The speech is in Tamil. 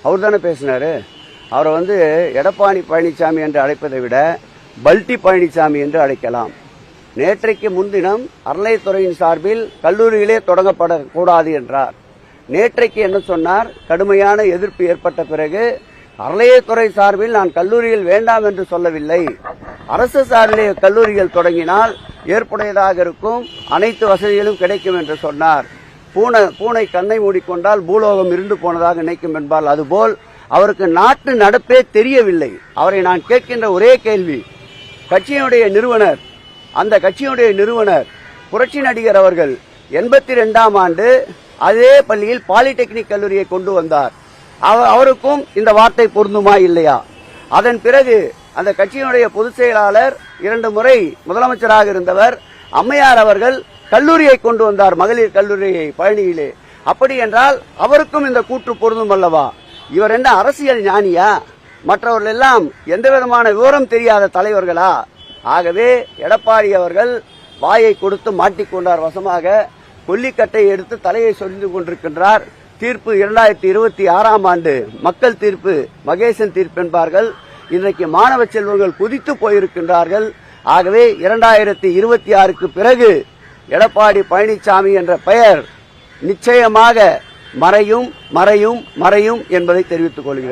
அவர் தானே பேசினாரு. அவரை எடப்பாடி பழனிசாமி என்று அழைப்பதை விட பல்டி பழனிசாமி என்று அழைக்கலாம். நேற்றைக்கு முன்தினம் அறநிலையத்துறையின் சார்பில் கல்லூரிகளே தொடங்கப்படக்கூடாது என்றார். நேற்றைக்கு என்ன சொன்னார்? கடுமையான எதிர்ப்பு ஏற்பட்ட பிறகு அறநிலையத்துறை சார்பில் நான் கல்லூரிகள் வேண்டாம் என்று சொல்லவில்லை, அரசு சார்பிலே கல்லூரிகள் தொடங்கினால் ஏற்புடையதாக இருக்கும், அனைத்து வசதிகளும் கிடைக்கும் என்று சொன்னார். பூனை கண்ணை மூடிக்கொண்டால் பூலோகம் இருண்டு போனதாக நினைக்கும் என்பால் அதுபோல் அவருக்கு நாட்டு நடப்பே தெரியவில்லை. அவரை நான் கேட்கின்ற ஒரே கேள்வி, கட்சியினுடைய நிறுவனர், அந்த கட்சியினுடைய நிறுவனர் புரட்சி நடிகர் அவர்கள் 82ஆம் ஆண்டு அதே பள்ளியில் பாலிடெக்னிக் கல்லூரியை கொண்டு வந்தார். அவருக்கும் இந்த வார்த்தை பொருந்துமா இல்லையா? அதன் பிறகு அந்த கட்சியினுடைய பொதுச் செயலாளர் 2 முறை முதலமைச்சராக இருந்தவர் அம்மையார் அவர்கள் கல்லூரியை கொண்டு வந்தார், மகளிர் கல்லூரியை பழனியிலே. அப்படி என்றால் அவருக்கும் இந்த கூற்று பொருந்தும் அல்லவா? இவர் என்ன அரசியல் ஞானியா? மற்றவர்கள் எல்லாம் எந்த விதமான விவரம் தெரியாத தலைவர்களா? ஆகவே எடப்பாடி அவர்கள் வாயை கொடுத்து மாட்டிக்கொண்டார் வசமாக. கொல்லிக்கட்டை எடுத்து தலையை சொல்லிக் கொண்டிருக்கின்றார். தீர்ப்பு 2026ஆம் ஆண்டு மக்கள் தீர்ப்பு, மகேசன் தீர்ப்பு என்பார்கள். இன்றைக்கு மாணவ செல்வங்கள் குதித்து போயிருக்கின்றார்கள். ஆகவே 2026க்கு பிறகு எடப்பாடி பழனிசாமி என்ற பெயர் நிச்சயமாக மறையும் மறையும் மறையும் என்பதை தெரிவித்துக் கொள்கிறேன்.